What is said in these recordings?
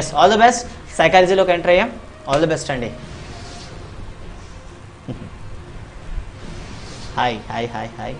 Yes all the best. సైకాలజీలోకి enter అయ్యాం. All the best అండి. Hi hi hi hi.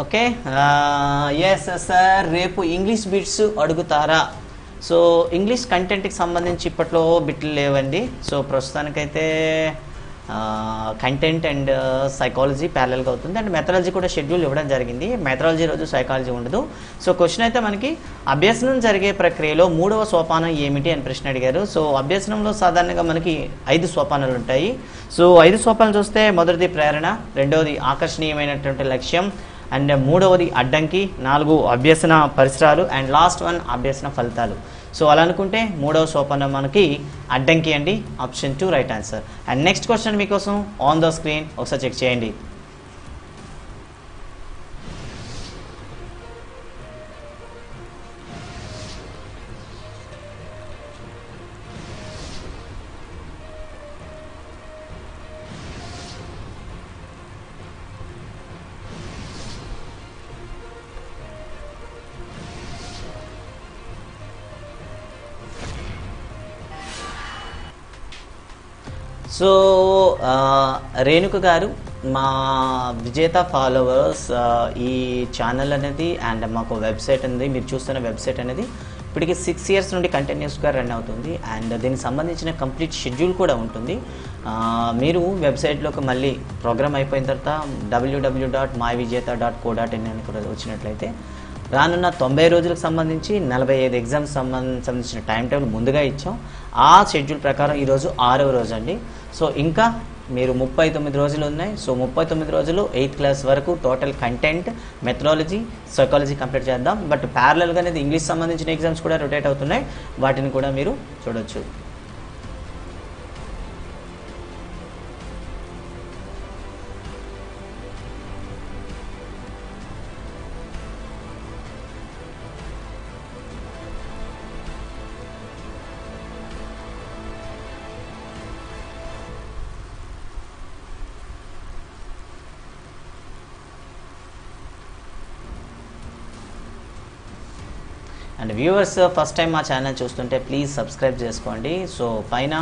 Okay yes sir, రేపు English bits అడుగుతారా? So English కంటెంట్కి సంబంధించి ఇప్పట్లో బిట్లు లేవండి. సో ప్రస్తుతానికైతే కంటెంట్ అండ్ సైకాలజీ ప్యారలల్గా అవుతుంది. అండ్ మెథడాలజీ కూడా షెడ్యూల్ ఇవ్వడం జరిగింది. మెథడాలజీ రోజు సైకాలజీ ఉండదు. సో క్వశ్చన్ అయితే మనకి అభ్యసనం జరిగే ప్రక్రియలో 3వ సోపానం ఏమిటి అని ప్రశ్న అడిగారు. సో అభ్యసనంలో సాధారణంగా మనకి 5 సోపానాలు ఉంటాయి. సో 5 సోపానాలు చూస్తే మొదటిది ప్రేరణ, రెండవది ఆకర్షణీయమైనటువంటి లక్ష్యం, అండ్ 3వది అడ్డంకి, 4 అభ్యసన పరిసరాలు, అండ్ లాస్ట్ 1 అభ్యసన ఫలితాలు. సో అలా అనుకుంటే 3వ సోపానం మనకి అడ్డంకి అండి. Option 2 right answer. And next question మీకోసం ఆన్ ద స్క్రీన్ ఒకసారి చెక్ చేయండి. సో రేణుక గారు, మా విజేత ఫాలోవర్స్, ఈ ఛానల్ అనేది అండ్ మాకు వెబ్సైట్ ఉంది. మీరు చూస్తున్న వెబ్సైట్ అనేది ఇప్పటికి 6 years నుండి కంటిన్యూస్గా రన్ అవుతుంది. అండ్ దీనికి సంబంధించిన కంప్లీట్ షెడ్యూల్ కూడా ఉంటుంది. మీరు వెబ్సైట్లోకి మళ్ళీ ప్రోగ్రామ్ అయిపోయిన తర్వాత www.myvijeta.co.in అని కూడా వచ్చినట్లయితే రానున్న 90 రోజులకు సంబంధించి 45 ఎగ్జామ్స్ సంబంధించిన టైం టేబుల్ ముందుగా ఇచ్చాం. ఆ షెడ్యూల్ ప్రకారం ఈరోజు 6వ రోజు అండి. సో ఇంకా మీరు 39 రోజులు ఉన్నాయి. సో 39 రోజులు 8th క్లాస్ వరకు total content, methodology, psychology complete చేద్దాం. బట్ ప్యారలల్గా అనేది ఇంగ్లీష్ సంబంధించిన ఎగ్జామ్స్ కూడా రొటేట్ అవుతున్నాయి. వాటిని కూడా మీరు చూడొచ్చు. అండ్ వ్యూవర్స్ ఫస్ట్ టైం మా ఛానల్ చూస్తుంటే ప్లీజ్ సబ్స్క్రైబ్ చేసుకోండి. సో పైన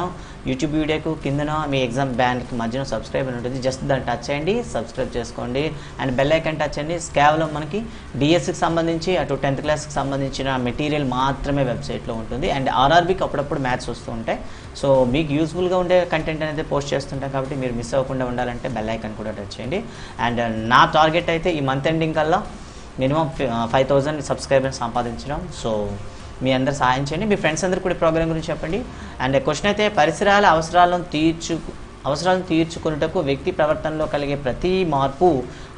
యూట్యూబ్ వీడియోకు కిందన మీ ఎగ్జామ్ బ్యాండ్కి మధ్యన సబ్స్క్రైబ్ అని ఉంటుంది. జస్ట్ దాన్ని టచ్ చేయండి, సబ్స్క్రైబ్ చేసుకోండి. అండ్ బెల్ ఐకాన్ టచ్ చేయండి. కేవలం మనకి డిఎస్సికి సంబంధించి అటు 10th క్లాస్కి సంబంధించిన మెటీరియల్ మాత్రమే వెబ్సైట్లో ఉంటుంది. అండ్ ఆర్ఆర్బీకి అప్పుడప్పుడు మ్యాథ్స్ వస్తూ ఉంటాయి. సో మీకు యూస్ఫుల్గా ఉండే కంటెంట్ అనేది పోస్ట్ చేస్తుంటాం కాబట్టి మీరు మిస్ అవ్వకుండా ఉండాలంటే బెల్ ఐకాన్ కూడా టచ్ చేయండి. అండ్ నా టార్గెట్ అయితే ఈ మంత్ ఎండింగ్ కల్లా మినిమం 5000 సబ్స్క్రైబర్స్ సంపాదించడం. సో మీ అందరు సహాయం చేయండి. మీ ఫ్రెండ్స్ అందరు కూడా ప్రోగ్రామ్ గురించి చెప్పండి. అండ్ క్వశ్చన్ అయితే పరిసరాల అవసరాలను తీర్చుకున్నటకు వ్యక్తి ప్రవర్తనలో కలిగే ప్రతి మార్పు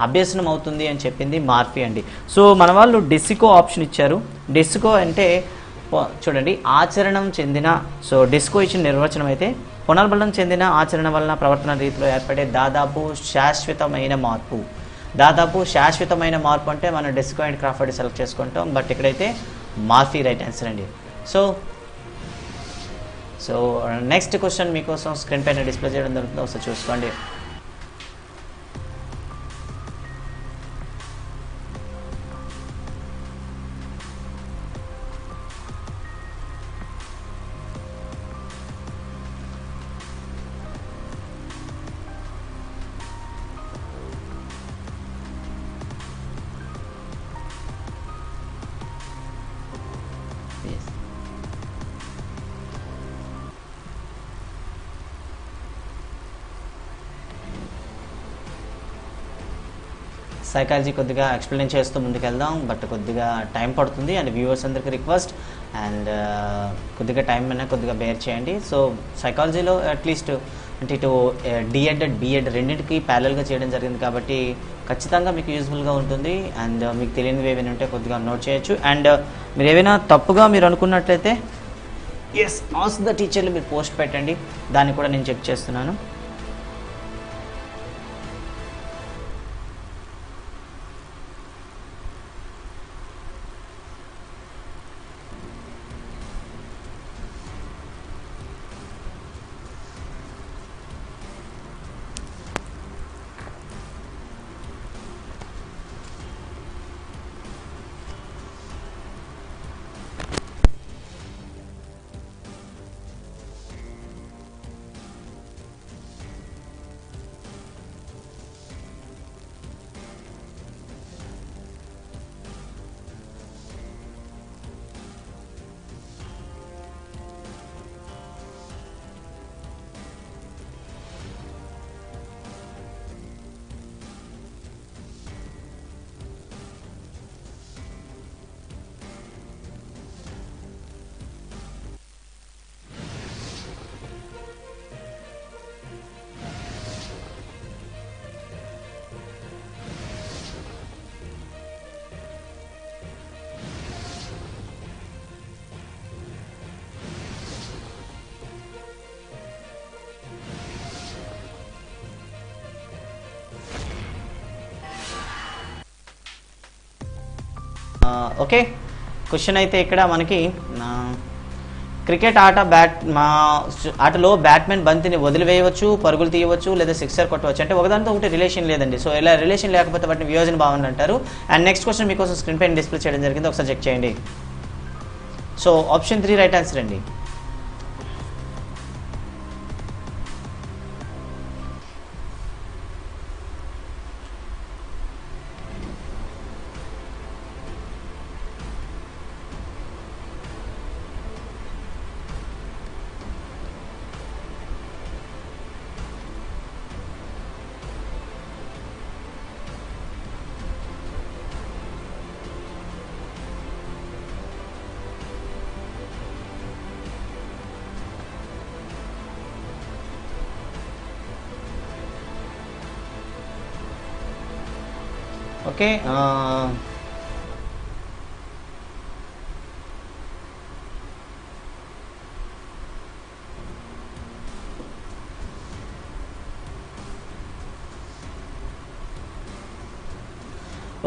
అభ్యసనం అవుతుంది అని చెప్పింది మార్ఫీ అండి. సో మన వాళ్ళు డెసికో ఆప్షన్ ఇచ్చారు. డెసికో అంటే చూడండి ఆచరణం చెందిన, సో డెసికో ఇచ్చిన నిర్వచనం అయితే పునర్బలం చెందిన ఆచరణ వలన ప్రవర్తన రీతిలో ఏర్పడే దాదాపు శాశ్వతమైన మార్పు. దాదాపు శాశ్వతమైన మార్పు అంటే మనం డెసికో అండ్ క్రాఫర్డ్ సెలెక్ట్ చేసుకుంటాం. బట్ ఇక్కడైతే మార్ఫీ రైట్ ఆన్సర్ అండి. సో నెక్స్ట్ క్వశ్చన్ మీకోసం స్క్రీన్ పైన డిస్ప్లే చేయడం జరుగుతుంది, ఒకసారి చూసుకోండి. సైకాలజీ కొద్దిగా ఎక్స్ప్లెయిన్ చేస్తూ ముందుకెళ్దాం, బట్ కొద్దిగా టైం పడుతుంది. అండ్ వ్యూవర్స్ అందరికీ రిక్వెస్ట్, అండ్ కొద్దిగా టైం అయినా కొద్దిగా బేర్ చేయండి. సో సైకాలజీలో అట్లీస్ట్ అంటే ఇటు డిఎడ్ బిఎడ్ రెండింటికి ప్యారల్గా చేయడం జరిగింది కాబట్టి ఖచ్చితంగా మీకు యూజ్ఫుల్గా ఉంటుంది. అండ్ మీకు తెలియనివి ఏమైనా ఉంటే కొద్దిగా నోట్ చేయొచ్చు. అండ్ మీరు ఏమైనా తప్పుగా మీరు అనుకున్నట్లయితే ఆస్క్ ద టీచర్లు మీరు పోస్ట్ పెట్టండి, దాన్ని కూడా నేను చెక్ చేస్తున్నాను. ఓకే, క్వశ్చన్ అయితే ఇక్కడ మనకి క్రికెట్ ఆటలో బ్యాట్మెన్ బంతిని వదిలివేయవచ్చు, పరుగులు తీయవచ్చు, లేదా సిక్సర్ కొట్టవచ్చు. అంటే ఒకదానితో ఒకటి రిలేషన్ లేదండి. సో ఇలా రిలేషన్ లేకపోతే వాటిని వియోజన భావన అంటారు. అండ్ నెక్స్ట్ క్వశ్చన్ మీకోసం స్క్రీన్ పైన డిస్ప్లే చేయడం జరిగింది, ఒకసారి చెక్ చేయండి. సో ఆప్షన్ 3 రైట్ ఆన్సర్ అండి. ఓకే,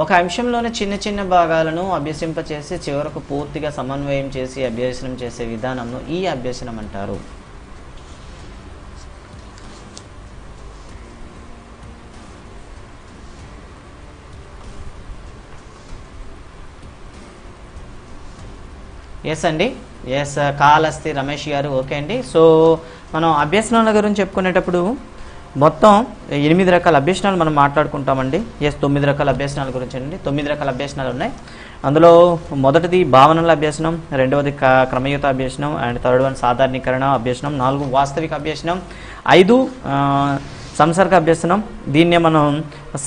ఒక అంశంలోని చిన్న చిన్న భాగాలను అభ్యసింపచేసి చివరకు పూర్తిగా సమన్వయం చేసి అభ్యసనం చేసే విధానంను ఈ అభ్యసనం అంటారు. ఎస్ అండి, ఎస్ కాళహస్తి రమేష్ గారు. ఓకే అండి. సో మనం అభ్యసనాల గురించి చెప్పుకునేటప్పుడు మొత్తం 8 రకాల అభ్యసనాలు మనం మాట్లాడుకుంటామండి. 9 రకాల అభ్యసనాల గురించి అండి. 9 రకాల అభ్యసనాలు ఉన్నాయి. అందులో మొదటిది భావనల అభ్యసనం, రెండవది క్రమయుత అభ్యసనం, అండ్ థర్డ్ వన్ సాధారణీకరణ అభ్యసనం, 4 వాస్తవిక అభ్యసనం, 5 సంసర్గ అభ్యసనం, దీన్నే మనం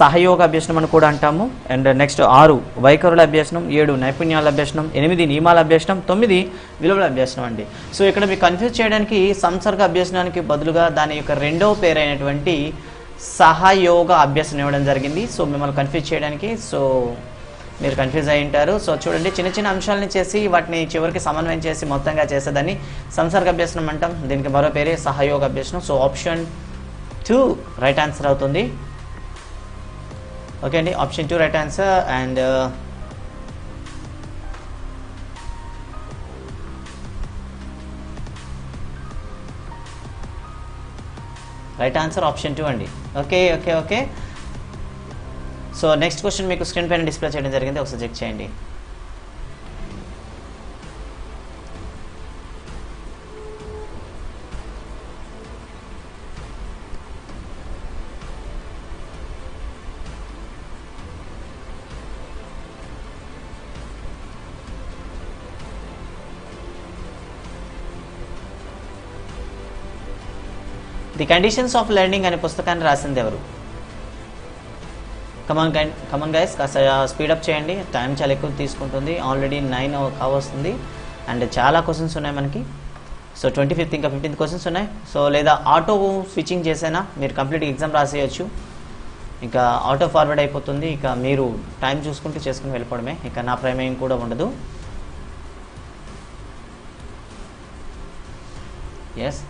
సహయోగ అభ్యసనం అని కూడా అంటాము. అండ్ నెక్స్ట్ 6 వైఖరుల అభ్యసనం, 7 నైపుణ్యాల అభ్యసనం, 8 నియమాల అభ్యసనం, 9 విలువల అభ్యసనం అండి. సో ఇక్కడ మీకు కన్ఫ్యూజ్ చేయడానికి సంసర్గ అభ్యసనానికి బదులుగా దాని యొక్క రెండవ పేరైనటువంటి సహయోగ అభ్యసనం ఇవ్వడం జరిగింది. సో మిమ్మల్ని కన్ఫ్యూజ్ చేయడానికి. సో మీరు కన్ఫ్యూజ్ అయి ఉంటారు. సో చూడండి, చిన్న చిన్న అంశాలని చేసి వాటిని చివరికి సమన్వయం చేసి మొత్తంగా చేసేదాన్ని సంసర్గ అభ్యసనం అంటాం. దీనికి మరో పేరే సహయోగ అభ్యసనం. సో ఆప్షన్ 2 రైట్ ఆన్సర్ అవుతుంది. ఓకే అండి, option 2 right answer. And right answer option 2 అండి. Okay okay okay. So next question మీకు స్క్రీన్ పైన డిస్ప్లే చేయడం జరిగింది, ఒకసారి చెక్ చేయండి. ది కండిషన్స్ ఆఫ్ లెర్నింగ్ అనే పుస్తకాన్ని రాసింది ఎవరు? కమన్ గైస్, కాస్త స్పీడప్ చేయండి, టైం చాలా ఎక్కువ తీసుకుంటుంది. ఆల్రెడీ 9 కావస్తుంది అండ్ చాలా క్వశ్చన్స్ ఉన్నాయి మనకి. సో 25th ఇంకా 15th క్వశ్చన్స్ ఉన్నాయి. సో లేదా ఆటో స్విచ్చింగ్ చేసైనా మీరు కంప్లీట్ ఎగ్జామ్ రాసేయచ్చు. ఇంకా ఆటో ఫార్వర్డ్ అయిపోతుంది. ఇక మీరు టైం చూసుకుంటూ చేసుకుని వెళ్ళిపోవడమే, ఇక నా ప్రమేయం కూడా ఉండదు. Yes,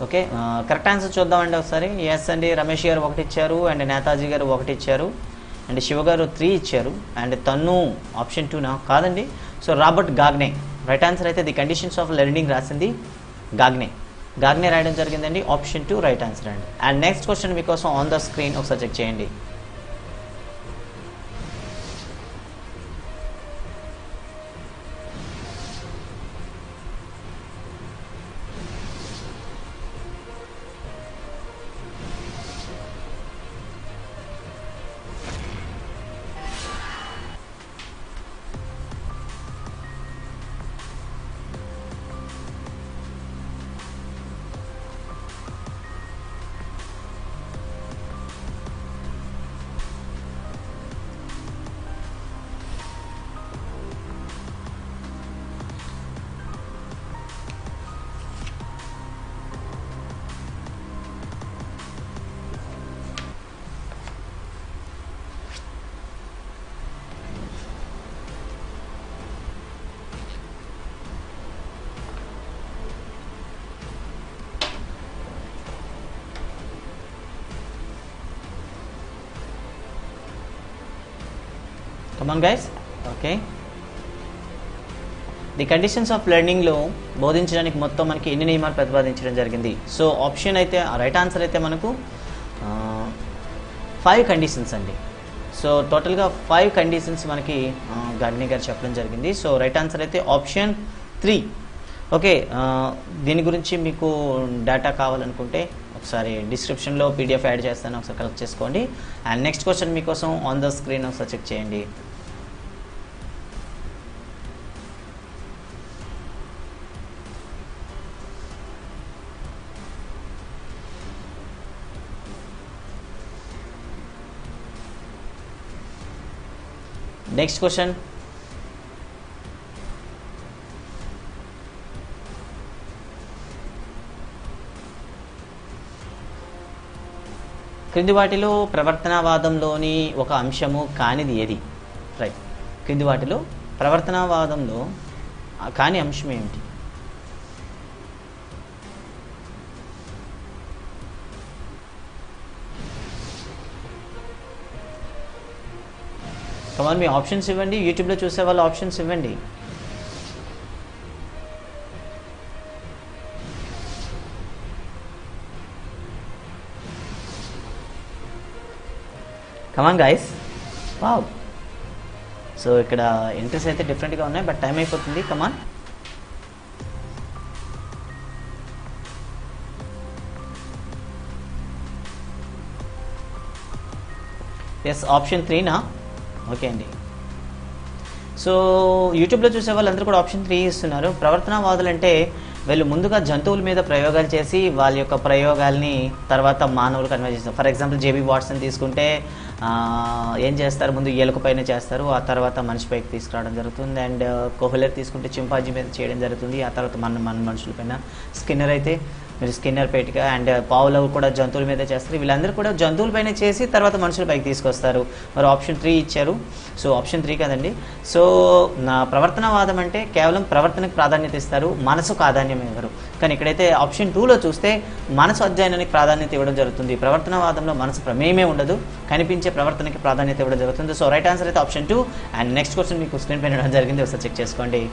okay. కరెక్ట్ ఆన్సర్ చూద్దామండి ఒకసారి. ఎస్ అండి, రమేష్ గారు 1 ఇచ్చారు అండ్ నేతాజీ గారు 1 ఇచ్చారు అండ్ శివ గారు 3 ఇచ్చారు అండ్ తను ఆప్షన్ 2 కాదండి. So Robert Gagne right answer. అయితే ది కండిషన్స్ ఆఫ్ లెర్నింగ్ రాసింది గాగ్నే రాయడం జరిగిందండి. ఆప్షన్ 2 రైట్ ఆన్సర్ అండి. అండ్ నెక్స్ట్ క్వశ్చన్ మీకోసం ఆన్ ద స్క్రీన్ ఒకసారి చెక్ చేయండి. Come on guys. Okay, the conditions of లెర్నింగ్లో బోధించడానికి మొత్తం మనకి ఎన్ని నియమాలు ప్రతిపాదించడం జరిగింది? సో ఆప్షన్ అయితే రైట్ ఆన్సర్ అయితే మనకు 5 కండిషన్స్ అండి. సో టోటల్గా 5 కండిషన్స్ మనకి గాగ్నే గారు చెప్పడం జరిగింది. సో రైట్ ఆన్సర్ అయితే ఆప్షన్ 3. ఓకే, దీని గురించి మీకు డేటా కావాలనుకుంటే ఒకసారి డిస్క్రిప్షన్లో PDF యాడ్ చేస్తాను, ఒకసారి కలెక్ట్ చేసుకోండి. అండ్ నెక్స్ట్ క్వశ్చన్ మీకోసం ఆన్ ద స్క్రీన్ ఒకసారి చెక్ చేయండి. నెక్స్ట్ క్వశ్చన్, క్రింది వాటిలో ప్రవర్తనవాదంలోని ఒక అంశము కానిది ఏది? రైట్, క్రింది వాటిలో ప్రవర్తనవాదంలో కాని అంశం ఏమిటి? కమాన్, మీ ఆప్షన్స్ ఇవ్వండి. యూట్యూబ్లో చూసే వాళ్ళు ఆప్షన్స్ ఇవ్వండి. Come on guys. వావ్, సో ఇక్కడ ఎంట్రీస్ అయితే డిఫరెంట్గా ఉన్నాయి, బట్ టైం అయిపోతుంది. కమాన్. ఎస్, ఆప్షన్ 3 ఓకే అండి. సో యూట్యూబ్లో చూసే వాళ్ళందరూ కూడా ఆప్షన్ 3 ఇస్తున్నారు. ప్రవర్తనవాదులు అంటే వీళ్ళు ముందుగా జంతువుల మీద ప్రయోగాలు చేసి వాళ్ళ యొక్క ప్రయోగాల్ని తర్వాత మానవులకు కన్వే చేస్తారు. ఫర్ ఎగ్జాంపుల్ జేబీ వాట్సన్ తీసుకుంటే ఏం చేస్తారు, ముందు ఎలుక పైన చేస్తారు, ఆ తర్వాత మనిషిపైకి తీసుకురావడం జరుగుతుంది. అండ్ కోహ్లర్ తీసుకుంటే చింపాంజీ మీద చేయడం జరుగుతుంది, ఆ తర్వాత మన మనుషులపైన. స్కిన్నర్ అయితే మీరు స్కిన్నర్ పేటిగా అండ్ పావులవ్ కూడా జంతువుల మీద చేస్తారు. వీళ్ళందరూ కూడా జంతువులపైన చేసి తర్వాత మనుషులపైకి తీసుకొస్తారు. మరి ఆప్షన్ 3 ఇచ్చారు. సో ఆప్షన్ 3 కదండి. సో నా ప్రవర్తనవాదం అంటే కేవలం ప్రవర్తనకు ప్రాధాన్యత ఇస్తారు, మనసు ప్రాధాన్యం ఇవ్వరు. కానీ ఇక్కడైతే ఆప్షన్ 2లో చూస్తే మనసు అధ్యయనానికి ప్రాధాన్యత ఇవ్వడం జరుగుతుంది. ప్రవర్తనవాదంలో మనసు ప్రమేయమే ఉండదు, కనిపించే ప్రవర్తనకి ప్రాధాన్యత ఇవ్వడం జరుగుతుంది. సో రైట్ ఆన్సర్ అయితే ఆప్షన్ 2. అండ్ నెక్స్ట్ క్వశ్చన్ మీకు స్క్రీన్ పైన ఇవ్వడం జరిగింది, ఒకసారి చెక్ చేసుకోండి.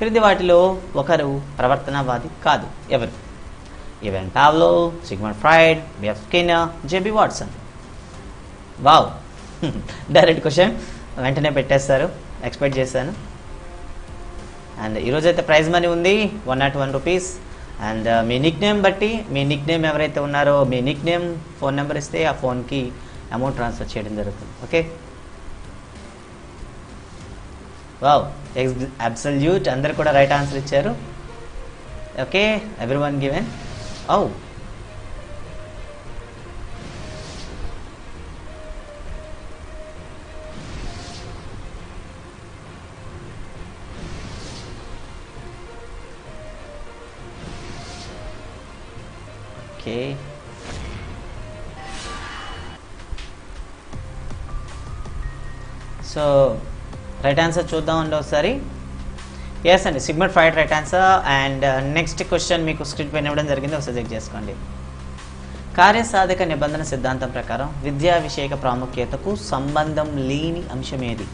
క్రింది వాటిలో ఒకరు ప్రవర్తనవాది కాదు, ఎవరు? Even Pavlov, Sigmund Freud, BF Skinner, JB Watson. Wow, direct question వెంటనే పెట్టేస్తారు, ఎక్స్పెక్ట్ చేశాను. అండ్ ఈరోజైతే ప్రైజ్ మనీ ఉంది 101 rupees. And me Nick name బట్టి, మీ నిక్ నేమ్ ఎవరైతే ఉన్నారో మీ నిక్ నేమ్ ఫోన్ నెంబర్ ఇస్తే ఆ ఫోన్కి అమౌంట్ ట్రాన్స్ఫర్ చేయడం జరుగుతుంది. ఓకే, వావ్, అబ్సల్యూట్, అందరు కూడా రైట్ ఆన్సర్ ఇచ్చారు. Okay, everyone given. Oh, okay, so right answer చూద్దామండి ఒకసారి. ఎస్ అండి, Sigmund Freud right answer. And next question మీకు స్క్రీన్ పైన ఇవ్వడం జరిగింది, ఒకసారి చెక్ చేసుకోండి. కార్యసాధక నిబంధన సిద్ధాంతం ప్రకారం విద్యా విషయక ప్రాముఖ్యతకు సంబంధం లేని అంశం ఏది?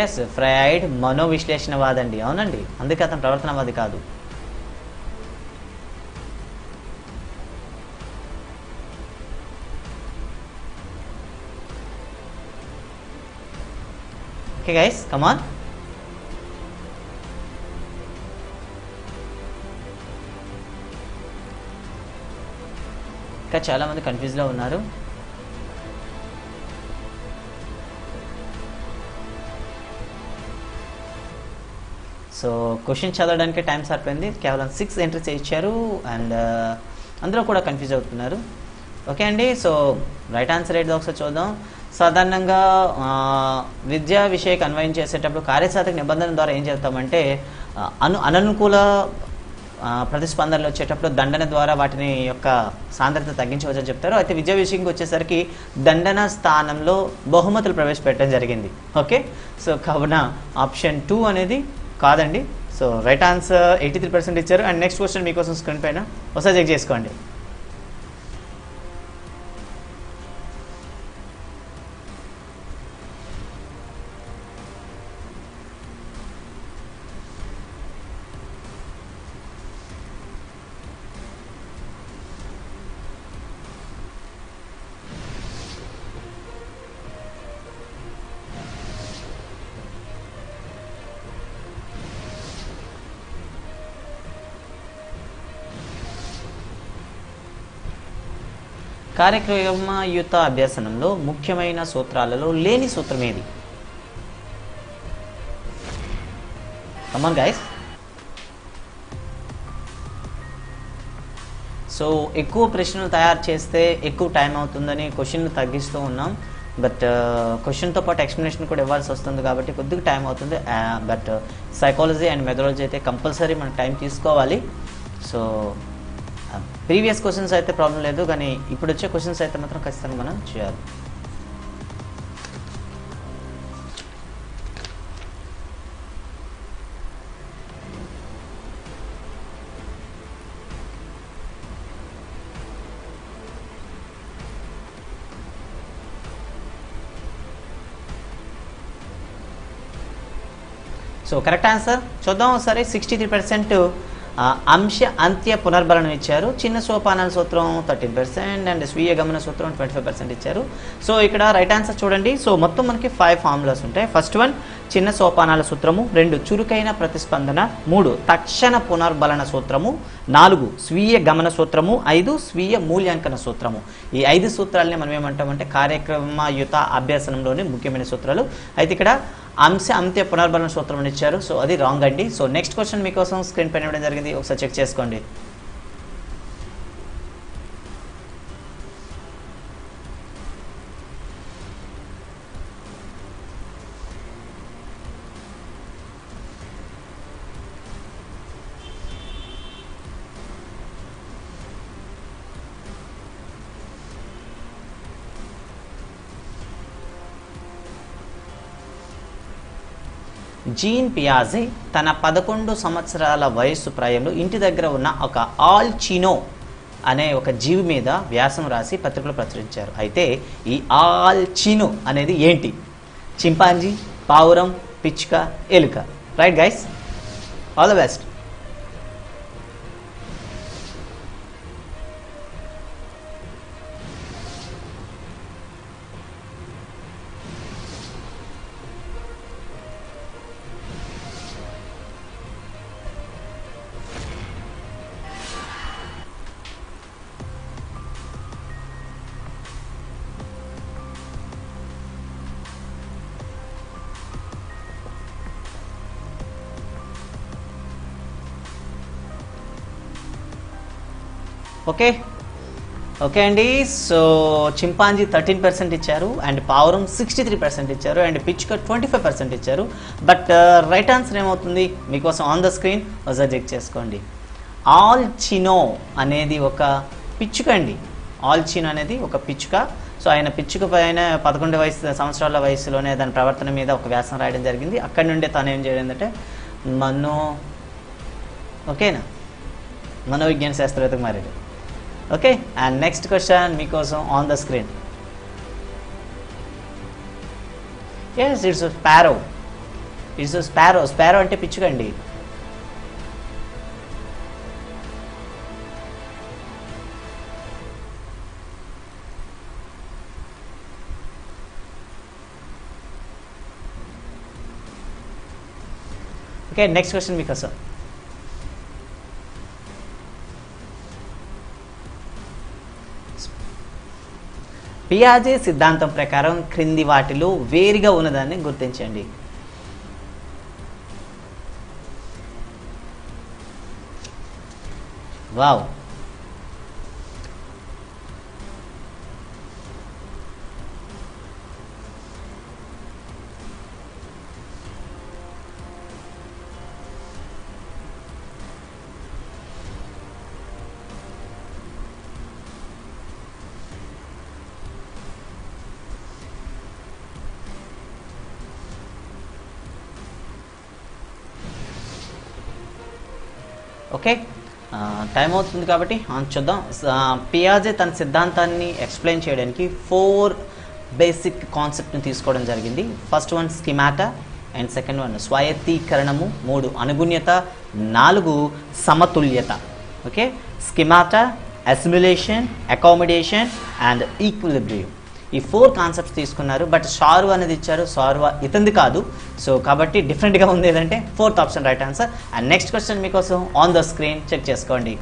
ఎస్, ఫ్రాయిడ్ మనోవిశ్లేషణవాదండి. అవునండి, అందుకే అతను ప్రవర్తనవాది కాదు. Okay guys, come on. ఇంకా చాలా మంది కన్ఫ్యూజ్లో ఉన్నారు. సో క్వశ్చన్ చదవడానికి టైం సరిపోయింది, కేవలం 6 ఎంట్రీస్ ఇచ్చారు. అండ్ అందరూ కూడా కన్ఫ్యూజ్ అవుతున్నారు. ఓకే అండి, సో రైట్ ఆన్సర్ ఏంటి ఒకసారి చూద్దాం. సాధారణంగా విద్యా విషయకు అన్వయం చేసేటప్పుడు కార్యసాధక నిబంధన ద్వారా ఏం చేస్తామంటే అననుకూల ప్రతిస్పందనలు వచ్చేటప్పుడు దండన ద్వారా వాటిని యొక్క సాంద్రత తగ్గించవచ్చని చెప్తారు. అయితే విద్యా విషయంకి వచ్చేసరికి దండన స్థానంలో బహుమతులు ప్రవేశపెట్టడం జరిగింది. ఓకే, సో కావున ఆప్షన్ 2 అనేది కాదండి. సో రైట్ ఆన్సర్ 83% ఇచ్చారు. అండ్ నెక్స్ట్ క్వశ్చన్ మీకోసం స్క్రీన్ పైన ఒకసారి చెక్ చేసుకోండి. కార్యక్రమయుత అభ్యాసనంలో ముఖ్యమైన సూత్రాలలో లేని సూత్రం ఏది? Come on guys. సో ఎక్కువ ప్రశ్నలు తయారు చేస్తే ఎక్కువ టైం అవుతుందని క్వశ్చన్లు తగ్గిస్తూ ఉన్నాం. బట్ క్వశ్చన్తో పాటు ఎక్స్ప్లెనేషన్ కూడా ఇవ్వాల్సి వస్తుంది కాబట్టి కొద్దిగా టైం అవుతుంది. బట్ సైకాలజీ అండ్ మెథడాలజీ అయితే కంపల్సరీ మనకు టైం తీసుకోవాలి. సో ప్రీవియస్ క్వశ్చన్స్ అయితే ప్రాబ్లం లేదు, కానీ ఇప్పుడు వచ్చే క్వశ్చన్స్ అయితే మాత్రం ఖచ్చితంగా మనం చేయాలి. సో కరెక్ట్ ఆన్సర్ చూద్దాం ఒకసారి. 63% అంశ అంత్య పునర్బలనం ఇచ్చారు. చిన్న సోపానాల సూత్రం 13% అండ్ స్వీయ గమన సూత్రం 25% ఇచ్చారు. సో ఇక్కడ రైట్ ఆన్సర్ చూడండి. సో మొత్తం మనకి 5 ఫార్ములాస్ ఉంటాయి. ఫస్ట్ వన్ చిన్న సోపానాల సూత్రము, 2 చురుకైన ప్రతిస్పందన, 3 తక్షణ పునర్బలన సూత్రము, 4 స్వీయ గమన సూత్రము, 5 స్వీయ మూల్యాంకన సూత్రము. ఈ 5 సూత్రాలని మనం ఏమంటామంటే కార్యక్రమయుత అభ్యాసనంలోని ముఖ్యమైన సూత్రాలు. అయితే ఇక్కడ అంశ అంత్య పునర్బలన సూత్రం అని ఇచ్చారు. సో అది రాంగ్ అండి. సో నెక్స్ట్ క్వశ్చన్ మీకోసం స్క్రీన్ పైన ఇవ్వడం జరిగింది, ఒకసారి చెక్ చేసుకోండి. జీన్ పియాజే తన 11 సంవత్సరాల వయస్సు ప్రాయంలో ఇంటి దగ్గర ఉన్న ఒక ఆల్ చినో అనే ఒక జీవి మీద వ్యాసం రాసి పత్రికలో ప్రచురించారు. అయితే ఈ ఆల్చినో అనేది ఏంటి? చింపాంజీ, పావురం, పిచ్చుక, ఎలుక. Right guys, all the best. Okay అండి. సో చింపాంజీ 13% ఇచ్చారు, అండ్ పావురం 63% ఇచ్చారు, అండ్ పిచ్చుక 25% ఇచ్చారు. బట్ రైట్ ఆన్సర్ ఏమవుతుంది మీకోసం ఆన్ ద స్క్రీన్ ఒకసారి చెక్ చేసుకోండి. ఆల్చినో అనేది ఒక పిచ్చుక అండి. ఆల్చినో అనేది ఒక పిచ్చుక. సో ఆయన పిచ్చుక పైన 11 సంవత్సరాల వయసులోనే దాని ప్రవర్తన మీద ఒక వ్యాసం రాయడం జరిగింది. అక్కడి నుండే తను ఏం చేయడం ఏంటంటే ఓకేనా మనోవిజ్ఞాన శాస్త్రవేత్తకు మారాడు. ఓకే, అండ్ నెక్స్ట్ క్వశ్చన్ మీకోసం on the screen. Yes, it's sparrow. Sparrow అంటే పిచ్చుకండి. ఓకే, నెక్స్ట్ క్వశ్చన్ మీకోసం. పియాజే సిద్ధాంతం ప్రకారం క్రింది వాటిలో వేరుగా ఉన్నదాన్ని గుర్తించండి. వావ్, ఓకే, టైం అవుతుంది కాబట్టి చూద్దాం. పియాజే తన సిద్ధాంతాన్ని ఎక్స్ప్లెయిన్ చేయడానికి 4 బేసిక్ కాన్సెప్ట్ని తీసుకోవడం జరిగింది. First one schemata, and second one స్వాయత్తీకరణము, 3 అనుగుణ్యత, 4 సమతుల్యత. Okay, schemata, assimilation, accommodation and equilibrium. ఈ 4 కాన్సెప్ట్స్ తీసుకున్నారు. బట్ షార్వా అనేది ఇచ్చారు, షార్వా ఇతంది కాదు. సో కాబట్టి డిఫరెంట్గా ఉంది ఏదంటే 4th option right answer. And next question మీకోసం ఆన్ ద స్క్రీన్ చెక్ చేసుకోండి.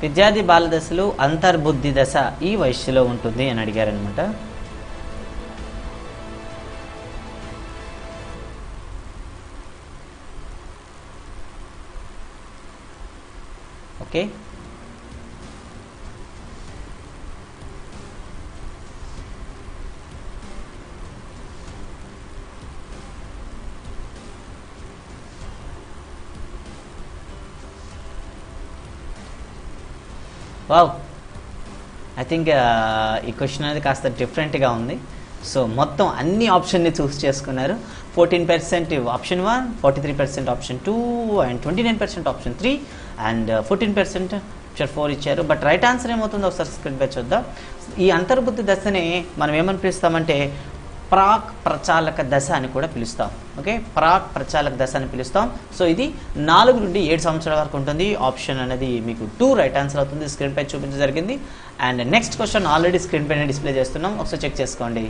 విద్యార్థి బాల దశలో అంతర్బుద్ధి దశ ఈ వయస్సులో ఉంటుంది అని అడిగారనమాట. ఓకే, వావ్, ఐ థింక్ ఈ క్వశ్చన్ అనేది కాస్త డిఫరెంట్గా ఉంది. సో మొత్తం అన్ని ఆప్షన్ని చూస్ చేసుకున్నారు. 14% option 1, 43% option 2, and 29% option 3, and 14% option 4 ఇచ్చారు. బట్ రైట్ ఆన్సర్ ఏమవుతుందో ఒకసారి స్క్రీన్ పై చూద్దాం. ఈ అంతర్బుద్ధి దశని మనం ఏమని పిలుస్తామంటే ప్రాక్ ప్రచాలక దశ అని కూడా పిలుస్తాం. ఓకే, ప్రాక్ ప్రచాలక దశ అని పిలుస్తాం. సో ఇది 4 నుండి 7 సంవత్సరాల వరకు ఉంటుంది. ఆప్షన్ అనేది మీకు 2 రైట్ ఆన్సర్ అవుతుంది. స్క్రీన్ పై చూపించడం జరిగింది. And next question already screen పైన డిస్ప్లే చేస్తున్నాం, ఒకసారి చెక్ చేసుకోండి.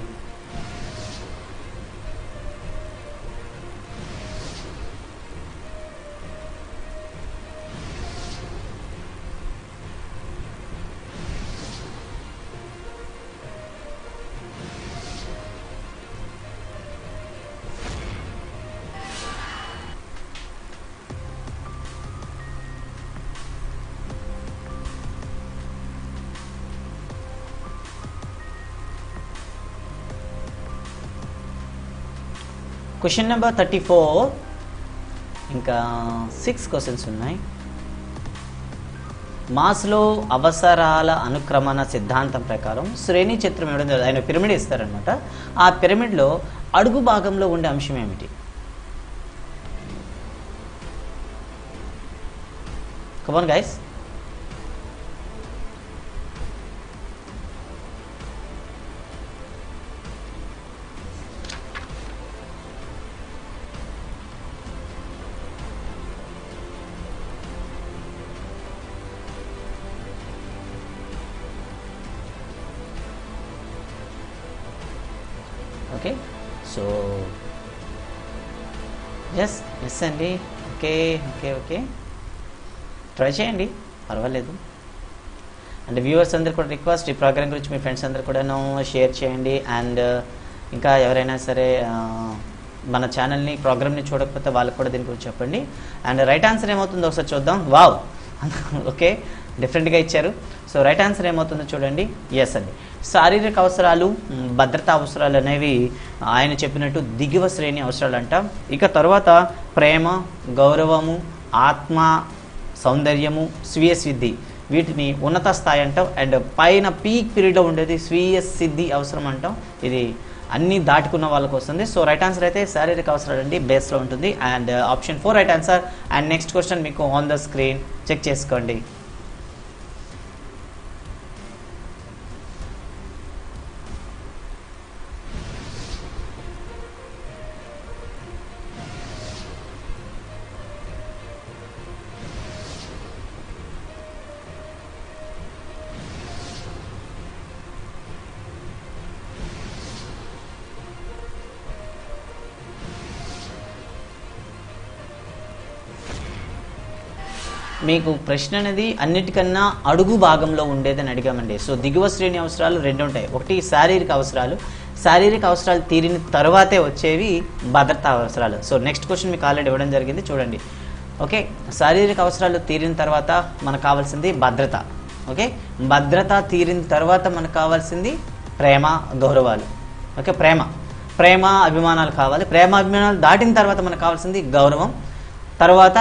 క్వశ్చన్ నెంబర్ 34, ఇంకా 6 క్వశ్చన్స్ ఉన్నాయి. మాస్లో అవసరాల అనుక్రమణ సిద్ధాంతం ప్రకారం శ్రేణి చిత్రం ఇవ్వడం జరుగుతుంది. ఆయన పిరమిడ్ ఇస్తారనమాట. ఆ పిరమిడ్లో అడుగు భాగంలో ఉండే అంశం ఏమిటి? Come on guys. Okay, so yes అండి. ఓకే ఓకే ఓకే, ట్రై చేయండి, పర్వాలేదు. అండ్ వ్యూవర్స్ అందరు కూడా రిక్వెస్ట్, ఈ ప్రోగ్రామ్ గురించి మీ ఫ్రెండ్స్ అందరు కూడాను షేర్ చేయండి. అండ్ ఇంకా ఎవరైనా సరే మన ఛానల్ని ప్రోగ్రామ్ని చూడకపోతే వాళ్ళకి కూడా దీని గురించి చెప్పండి. అండ్ రైట్ ఆన్సర్ ఏమవుతుందో ఒకసారి చూద్దాం. వావ్, ఓకే, డిఫరెంట్గా ఇచ్చారు. సో రైట్ ఆన్సర్ ఏమవుతుందో చూడండి. ఎస్ అండి, శారీరక అవసరాలు, భద్రతా అవసరాలు అనేవి ఆయన చెప్పినట్టు దిగువ శ్రేణి అవసరాలు అంటాం. ఇక తర్వాత ప్రేమ, గౌరవము, ఆత్మ సౌందర్యము, స్వీయ సిద్ధి, వీటిని ఉన్నత స్థాయి అంటాం. అండ్ పైన పీక్ పీరియడ్లో ఉండేది స్వీయ సిద్ధి అవసరం అంటాం. ఇది అన్నీ దాటుకున్న వాళ్ళకి వస్తుంది. సో రైట్ ఆన్సర్ అయితే శారీరక అవసరాలు అండి, బేస్లో ఉంటుంది. And option 4 right answer. And next question మీకు ఆన్ ద స్క్రీన్, చెక్ చేసుకోండి. మీకు ప్రశ్న అనేది అన్నిటికన్నా అడుగు భాగంలో ఉండేదని అడిగామండి. సో దిగువ శ్రేణి అవసరాలు 2 ఉంటాయి. ఒకటి శారీరక అవసరాలు, శారీరక అవసరాలు తీరిన తర్వాతే వచ్చేవి భద్రతా అవసరాలు. సో నెక్స్ట్ క్వశ్చన్ మీకు ఆల్రెడీ ఇవ్వడం జరిగింది, చూడండి. ఓకే, శారీరక అవసరాలు తీరిన తర్వాత మనకు కావాల్సింది భద్రత. ఓకే, భద్రత తీరిన తర్వాత మనకు కావాల్సింది ప్రేమ, గౌరవాలు. ఓకే, ప్రేమ అభిమానాలు కావాలి. ప్రేమ అభిమానాలు దాటిన తర్వాత మనకు కావాల్సింది గౌరవం, తర్వాత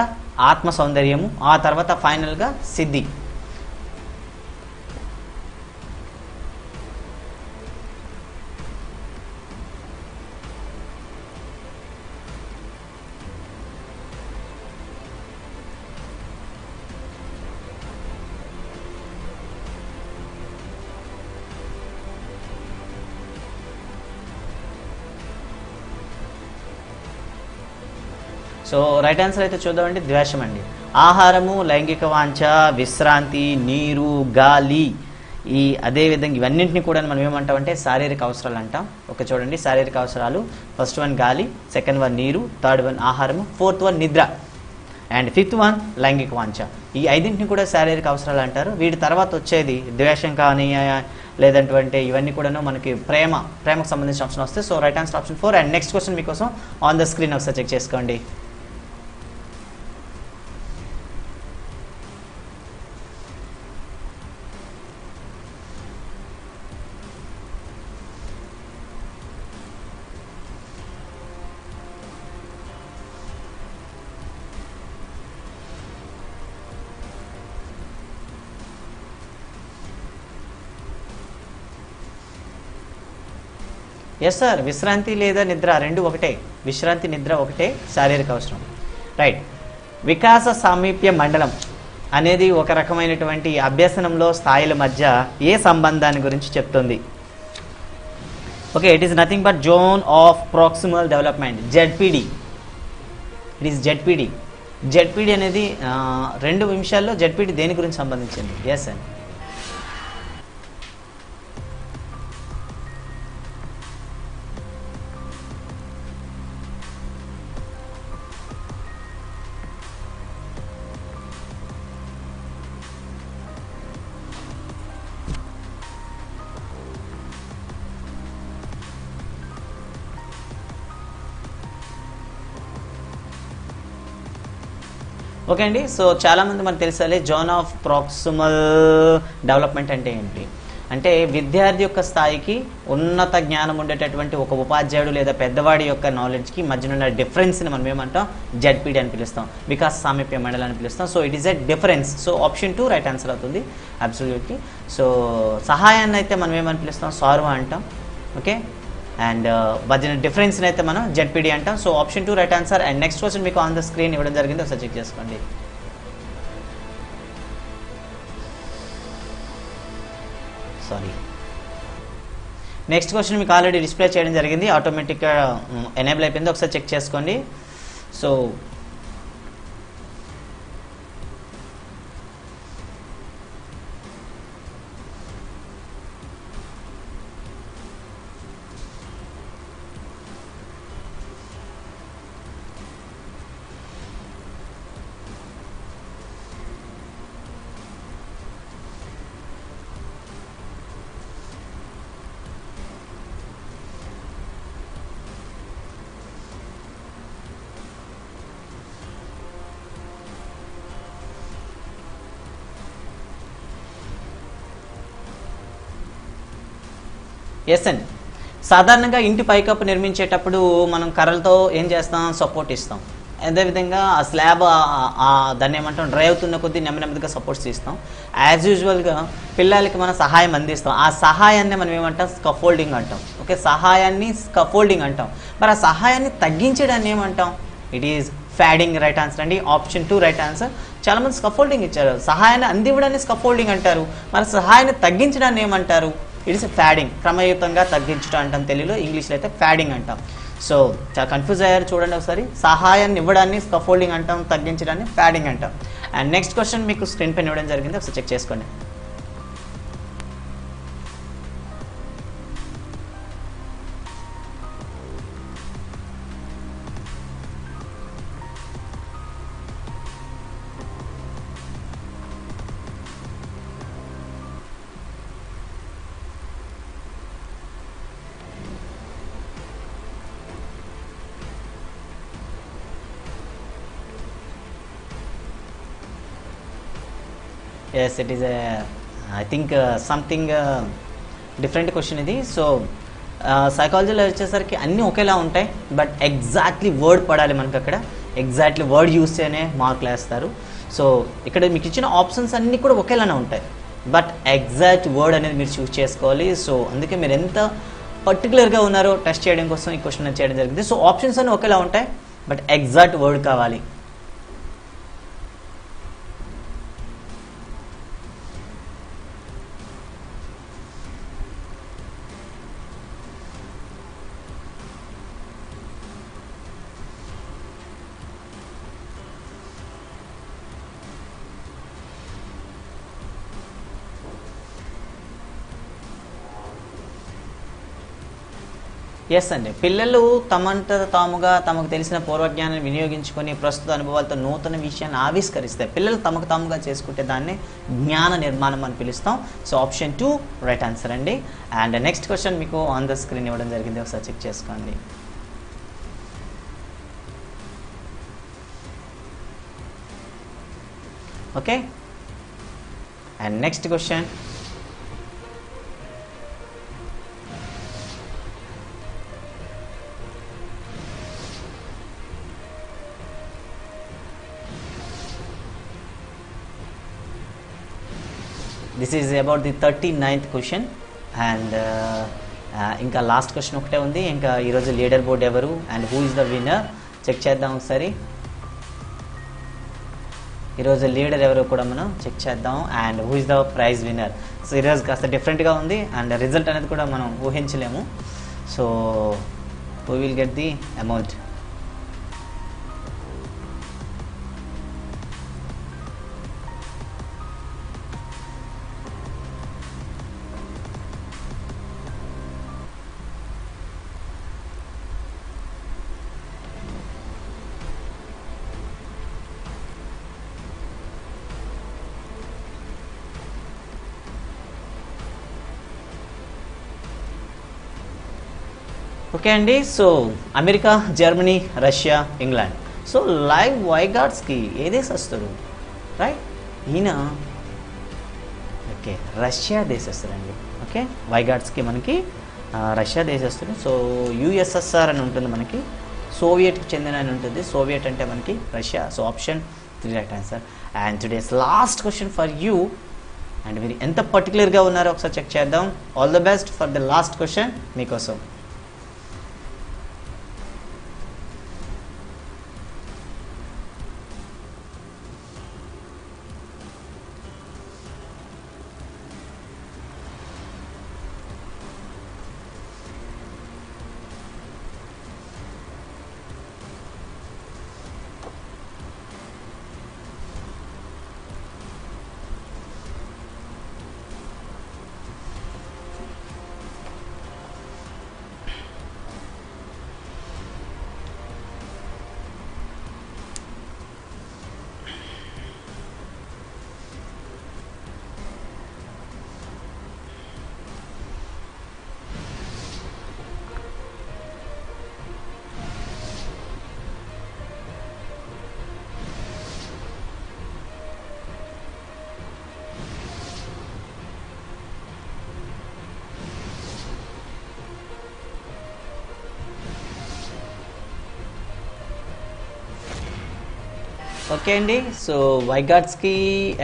ఆత్మ సౌందర్యము, ఆ తర్వాత ఫైనల్గా సిద్ధి. సో రైట్ ఆన్సర్ అయితే చూద్దామండి, ద్వేషం అండి. ఆహారము, లైంగిక వాంఛ, విశ్రాంతి, నీరు, గాలి, అదేవిధంగా ఇవన్నింటినీ కూడా మనం ఏమంటామంటే శారీరక అవసరాలు అంటాం. ఓకే, చూడండి, శారీరక అవసరాలు, ఫస్ట్ వన్ గాలి, సెకండ్ వన్ నీరు, థర్డ్ వన్ ఆహారము, ఫోర్త్ వన్ నిద్ర, అండ్ ఫిఫ్త్ వన్ లైంగిక వాంఛ. ఈ 5ంటిని కూడా శారీరక అవసరాలు అంటారు. వీటి తర్వాత వచ్చేది ద్వేషం కానీ లేదంటే ఇవన్నీ కూడాను మనకి ప్రేమకు సంబంధించిన ఆప్షన్ వస్తాయి. So right answer option 4. And next question మీకోసం ఆన్ ద స్క్రీన్ ఒకసారి చెక్ చేసుకోండి. ఎస్ సార్, విశ్రాంతి లేదా నిద్ర రెండు ఒకటే. విశ్రాంతి, నిద్ర ఒకటే, శారీరక అవసరం. రైట్. వికాస సామీప్య మండలం అనేది ఒక రకమైనటువంటి అభ్యసనంలో స్థాయిల మధ్య ఏ సంబంధాన్ని గురించి చెప్తుంది? Okay, it is nothing but zone of proximal development, ZPD. It is ZPD. ZPD అనేది 2 నిమిషాల్లో జెడ్పీడి దేని గురించి సంబంధించింది? ఎస్ అండి. ఓకే అండి. సో చాలామంది మనకు తెలుసాలి జోన్ ఆఫ్ ప్రాక్సిమల్ డెవలప్మెంట్ అంటే ఏంటి. అంటే విద్యార్థి యొక్క స్థాయికి ఉన్నత జ్ఞానం ఉండేటటువంటి ఒక ఉపాధ్యాయుడు లేదా పెద్దవాడి యొక్క నాలెడ్జ్కి మధ్యన ఉన్న డిఫరెన్స్ని మనం ఏమంటాం జెడ్పీడీ అని పిలుస్తాం, వికాస్ సామీప్య మండలి అని పిలుస్తాం. So it is a difference. So option 2 right answer అవుతుంది అబ్సల్యూట్లీ. సో సహాయాన్ని అయితే మనం ఏమని పిలుస్తాం, సార్వ అంటాం. ఓకే, అండ్ మధ్యన డిఫరెన్స్ని అయితే మనం జెడ్పీడీ అంటాం. So option 2 right answer. And next question మీకు ఆన్ ద స్క్రీన్ ఇవ్వడం జరిగింది, ఒకసారి చెక్ చేసుకోండి. సారీ, నెక్స్ట్ క్వశ్చన్ మీకు ఆల్రెడీ డిస్ప్లే చేయడం జరిగింది, ఆటోమేటిక్గా ఎనేబుల్ అయిపోయింది, ఒకసారి చెక్ చేసుకోండి. సో ఎస్ అండి, సాధారణంగా ఇంటి పైకప్పు నిర్మించేటప్పుడు మనం కర్రలతో ఏం చేస్తాం, సపోర్ట్ ఇస్తాం. అదేవిధంగా ఆ స్లాబ్ దాన్ని ఏమంటాం, డ్రై అవుతున్న కొద్దీ నెమ్మదిగా సపోర్ట్స్ ఇస్తాం. యాజ్ యూజువల్గా పిల్లలకి మనం సహాయం అందిస్తాం. ఆ సహాయాన్ని మనం ఏమంటాం, స్కఫోల్డింగ్ అంటాం. ఓకే, సహాయాన్ని స్కఫోల్డింగ్ అంటాం. మరి ఆ సహాయాన్ని తగ్గించడాన్ని ఏమంటాం, ఇట్ ఈజ్ ఫ్యాడింగ్. రైట్ ఆన్సర్ అండి, ఆప్షన్ 2 రైట్ ఆన్సర్. చాలామంది స్కఫోల్డింగ్ ఇచ్చారు, సహాయాన్ని అందివ్వడాన్ని స్కఫోల్డింగ్ అంటారు, మరి సహాయాన్ని తగ్గించడాన్ని ఏమంటారు, ఇట్ ఇస్ ఫ్యాడింగ్. క్రమయుతంగా తగ్గించడం అంటాం తెలుగులో, ఇంగ్లీష్లో అయితే ఫ్యాడింగ్ అంటాం. సో చాలా కన్ఫ్యూజ్ అయ్యారు, చూడండి ఒకసారి. సహాయాన్ని ఇవ్వడాన్ని స్కఫోల్డింగ్ అంటాం, తగ్గించడాన్ని ఫ్యాడింగ్ అంటాం. అండ్ నెక్స్ట్ క్వశ్చన్ మీకు స్క్రీన్ పైన ఇవ్వడం జరిగింది, ఒకసారి చెక్ చేసుకోండి. Yes, it is I think something different question ఇది. సో సైకాలజీలో వచ్చేసరికి అన్నీ ఒకేలా ఉంటాయి, బట్ ఎగ్జాక్ట్లీ వర్డ్ పడాలి మనకు. అక్కడ ఎగ్జాక్ట్లీ వర్డ్ యూస్ చేయనే మార్కులు వేస్తారు. సో ఇక్కడ మీకు ఇచ్చిన ఆప్షన్స్ అన్నీ కూడా ఒకేలానే ఉంటాయి, బట్ ఎగ్జాక్ట్ వర్డ్ అనేది మీరు చూస్ చేసుకోవాలి. సో అందుకే మీరు ఎంత పర్టికులర్గా ఉన్నారో టెస్ట్ చేయడం కోసం ఈ క్వశ్చన్ చేయడం జరిగింది. సో ఆప్షన్స్ అన్నీ ఒకేలా ఉంటాయి, బట్ ఎగ్జాక్ట్ వర్డ్ కావాలి. ఎస్ అండి, పిల్లలు తమంత తాముగా తమకు తెలిసిన పూర్వజ్ఞానాన్ని వినియోగించుకొని ప్రస్తుత అనుభవాలతో నూతన విషయాన్ని ఆవిష్కరిస్తాయి. పిల్లలు తమకు తాముగా చేసుకుంటే దాన్ని జ్ఞాన నిర్మాణం అని పిలుస్తాం. సో ఆప్షన్ 2 రైట్ ఆన్సర్ అండి. అండ్ నెక్స్ట్ క్వశ్చన్ మీకు ఆన్ ద స్క్రీన్ ఇవ్వడం జరిగింది, ఒకసారి చెక్ చేసుకోండి. Okay, and next question, this is about the 39th question. And ఇంకా లాస్ట్ క్వశ్చన్ ఒకటే ఉంది. ఇంకా ఈరోజు లీడర్ బోర్డ్ ఎవరు and who is the winner check చేద్దాం ఒకసారి. ఈరోజు లీడర్ ఎవరో కూడా మనం చెక్ చేద్దాం, and who is the prize winner. So ఈరోజు కాస్త డిఫరెంట్గా ఉంది, అండ్ రిజల్ట్ అనేది కూడా మనం ఊహించలేము. So who will get the amount. Okay అండి, so America, Germany, Russia, England. So Lev Vygotsky ఏ దేశస్తుడు రైట్? ఈయన ఓకే, రష్యా దేశస్తులండి. ఓకే, వైగాట్స్కి మనకి రష్యా దేశస్తులు. సో యుఎస్ఎస్ఆర్ అని ఉంటుంది, మనకి సోవియట్కి చెందిన అని ఉంటుంది. సోవియట్ అంటే మనకి Russia. So option 3 right answer. And today's last question for you. And మీరు ఎంత పర్టికులర్గా ఉన్నారో ఒకసారి చెక్ చేద్దాం. All the best for the last question మీకోసం. ఓకే అండి. So Vygotsky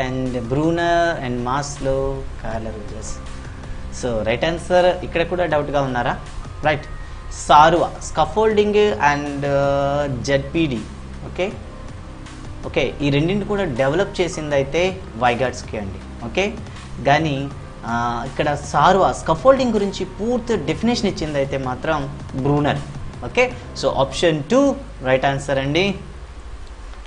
and Bruner and Maslow, కార్లర్ విజస్. So right answer. ఇక్కడ కూడా డౌట్గా ఉన్నారా? రైట్, సారువా, scaffolding and ZPD. Okay okay, ఈ రెండింటిని కూడా డెవలప్ చేసింది అయితే వైగాట్స్కి అండి. ఓకే, కానీ ఇక్కడ సారువా స్కఫోల్డింగ్ గురించి పూర్తి డెఫినేషన్ ఇచ్చింది అయితే మాత్రం Bruner. Okay, so option 2 right answer అండి.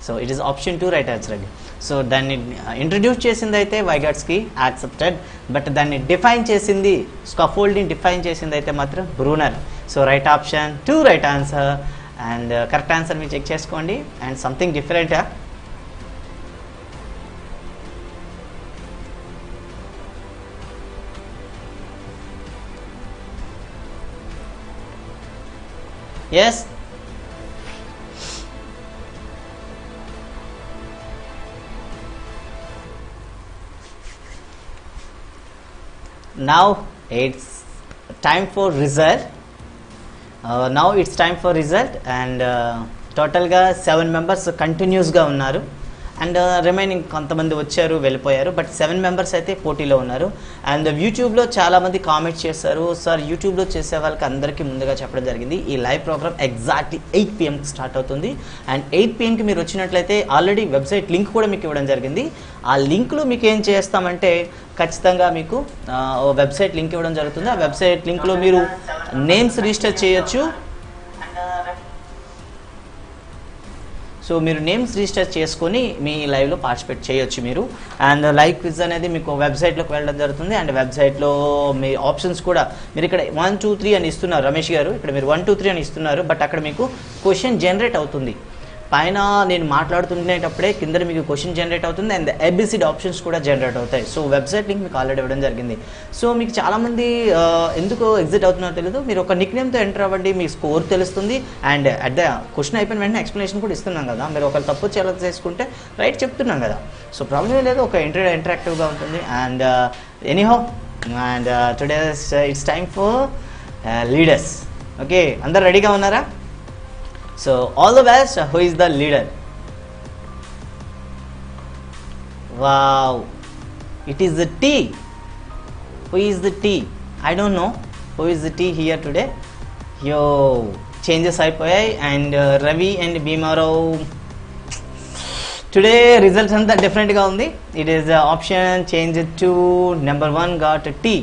So it is option 2 right answer అండి. సో దాన్ని ఇంట్రడ్యూస్ చేసింది అయితే వైగాట్స్కి, యాక్సెప్టెడ్. బట్ దాన్ని డిఫైన్ చేసింది, స్కఫోల్డింగ్ డిఫైన్ చేసింది అయితే మాత్రం Bruner. So right option 2 right answer. And correct answer మీరు చెక్ చేసుకోండి. అండ్ సంథింగ్ డిఫరెంటా? Yes, now it's time for result. Now it's time for result. And total ga 7 members continuous ga unnaru. And remaining కొంతమంది వచ్చారు వెళ్ళిపోయారు, but 7 members అయితే పోటీలో ఉన్నారు. And యూట్యూబ్లో చాలామంది కామెంట్స్ చేశారు, సార్ యూట్యూబ్లో చేసే వాళ్ళకి అందరికీ ముందుగా చెప్పడం జరిగింది, ఈ live programme exactly 8 PM start అవుతుంది. అండ్ 8 PMకి మీరు వచ్చినట్లయితే ఆల్రెడీ వెబ్సైట్ లింక్ కూడా మీకు ఇవ్వడం జరిగింది. ఆ లింక్లో మీకు ఏం చేస్తామంటే ఖచ్చితంగా మీకు వెబ్సైట్ లింక్ ఇవ్వడం జరుగుతుంది. ఆ వెబ్సైట్ లింక్లో మీరు నేమ్స్ రిజిస్టర్ చేయొచ్చు. సో మీరు నేమ్స్ రిజిస్టర్ చేసుకొని మీ లైవ్లో పార్టిసిపేట్ చేయొచ్చు మీరు. అండ్ లైవ్ క్విజ్ అనేది మీకు వెబ్సైట్లోకి వెళ్ళడం జరుగుతుంది. అండ్ వెబ్సైట్లో మీ ఆప్షన్స్ కూడా మీరు ఇక్కడ 1 2 3 అని ఇస్తున్నారు రమేష్ గారు, ఇక్కడ మీరు 1 2 3 అని ఇస్తున్నారు, బట్ అక్కడ మీకు క్వశ్చన్ జనరేట్ అవుతుంది. పైన నేను మాట్లాడుతుండేటప్పుడే కింద మీకు క్వశ్చన్ జనరేట్ అవుతుంది అండ్ ABCD ఆప్షన్స్ కూడా జనరేట్ అవుతాయి. సో వెబ్సైట్ లింక్ మీకు ఆల్రెడీ ఇవ్వడం జరిగింది. సో మీకు చాలామంది ఎందుకు ఎగ్జిట్ అవుతున్నారో తెలియదు, మీరు ఒక నిక్ నేమ్తో ఎంటర్ అవ్వండి, మీ స్కోర్ తెలుస్తుంది. అండ్ అట్ ద క్వశ్చన్ అయిపోయిన వెంటనే ఎక్స్ప్లెనేషన్ కూడా ఇస్తున్నాం కదా, మీరు ఒకళ్ళు తప్పు చేసుకుంటే రైట్ చెప్తున్నాం కదా, సో ప్రాబ్లమే లేదు, ఒక ఇంటరాక్టివ్గా ఉంటుంది. And anyhow, and today it's time for leaders. Okay, అందరు రెడీగా ఉన్నారా? So all the best. Who is the leader? Wow, it is the T. Who is the T? I don't know who is the T here today. Yo, changes అయిపోయాయి. And Ravi and Bhimarao today results అంతా different గా ఉంది. It is option changed to number 1 got T.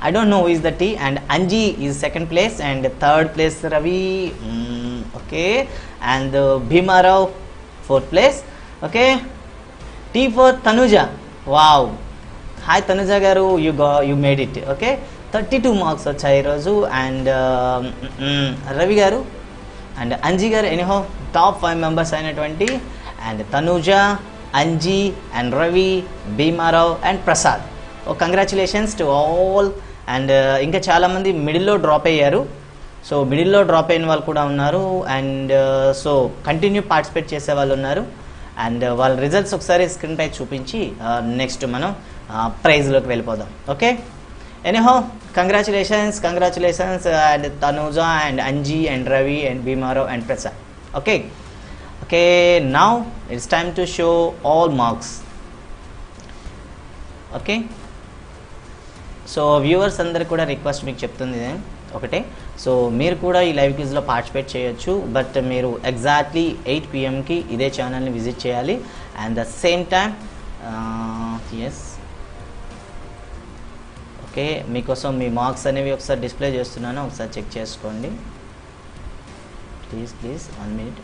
I don't know who is the T. And Anji is second place and third place Ravi. Okay, and Bhimarao fourth place. Okay, T for Tanuja. Wow, hi Tanuja garu, you made it. Okay, 32 marks వచ్చాయి ఈరోజు. And Ravi గారు and Anji గారు anyhow top 5 members అయినటువంటి and Tanuja, Anji and Ravi, Bhimarao and Prasad. Congratulations to all. And ఇంకా చాలామంది మిడిల్లో drop అయ్యారు. So మిడిల్లో డ్రాప్ అయిన వాళ్ళు కూడా ఉన్నారు. అండ్ సో కంటిన్యూ పార్టిసిపేట్ చేసే వాళ్ళు ఉన్నారు. అండ్ వాళ్ళ రిజల్ట్స్ ఒకసారి స్క్రీన్ పై చూపించి నెక్స్ట్ మనం ప్రైజ్లోకి వెళ్ళిపోదాం. Okay, anyhow congratulations and Tanuja and Anji and Ravi and Bhimarao and Prasad. Okay, now it's time to show all marks. Okay, so viewers అందరికి కూడా రిక్వెస్ట్ మీకు చెప్తుంది ఒకటే, సో మీరు కూడా ఈ లైవ్ క్విజ్లో పార్టిసిపేట్ చేయొచ్చు, బట్ మీరు ఎగ్జాక్ట్లీ 8 PM ఇదే ఛానల్ని విజిట్ చేయాలి. And the same time yes okay, మీకోసం మీ మార్క్స్ అనేవి ఒకసారి డిస్ప్లే చేస్తున్నాను, ఒకసారి చెక్ చేసుకోండి ప్లీజ్ 1 minute.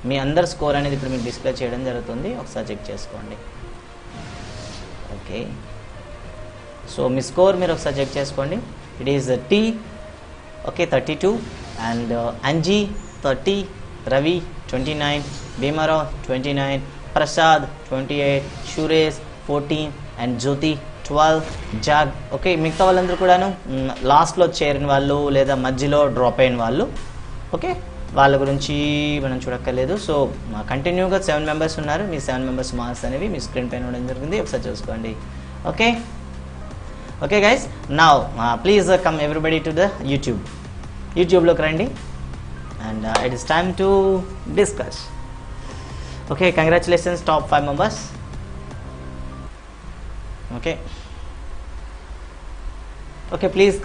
మీ అందరి స్కోర్ అనేది ఇప్పుడు మీకు డిస్ప్లే చేయడం జరుగుతుంది, ఒకసారి చెక్ చేసుకోండి. ఓకే, సో మీ స్కోర్ మీరు ఒకసారి చెక్ చేసుకోండి. It is T 32 and Anji 30, Ravi 29, Bhimarao 29, Prasad 28, Suresh 14 and Jyoti 12, జాగ్. ఓకే, మిగతా వాళ్ళందరూ కూడాను లాస్ట్లో చేరిన వాళ్ళు లేదా మధ్యలో డ్రాప్ అయిన వాళ్ళు. ఓకే, వాళ్ళ గురించి మనం చూడక్కర్లేదు. సో కంటిన్యూగా 7 మెంబర్స్ ఉన్నారు. మీ 7 మెంబర్స్ మార్క్స్ అనేవి మీ స్క్రీన్ పైన ఉండడం జరిగింది, ఒకసారి చూసుకోండి. Okay guys, now please come everybody to the యూట్యూబ్లోకి రండి and it is time to discuss. Okay, congratulations top 5 members. Okay, please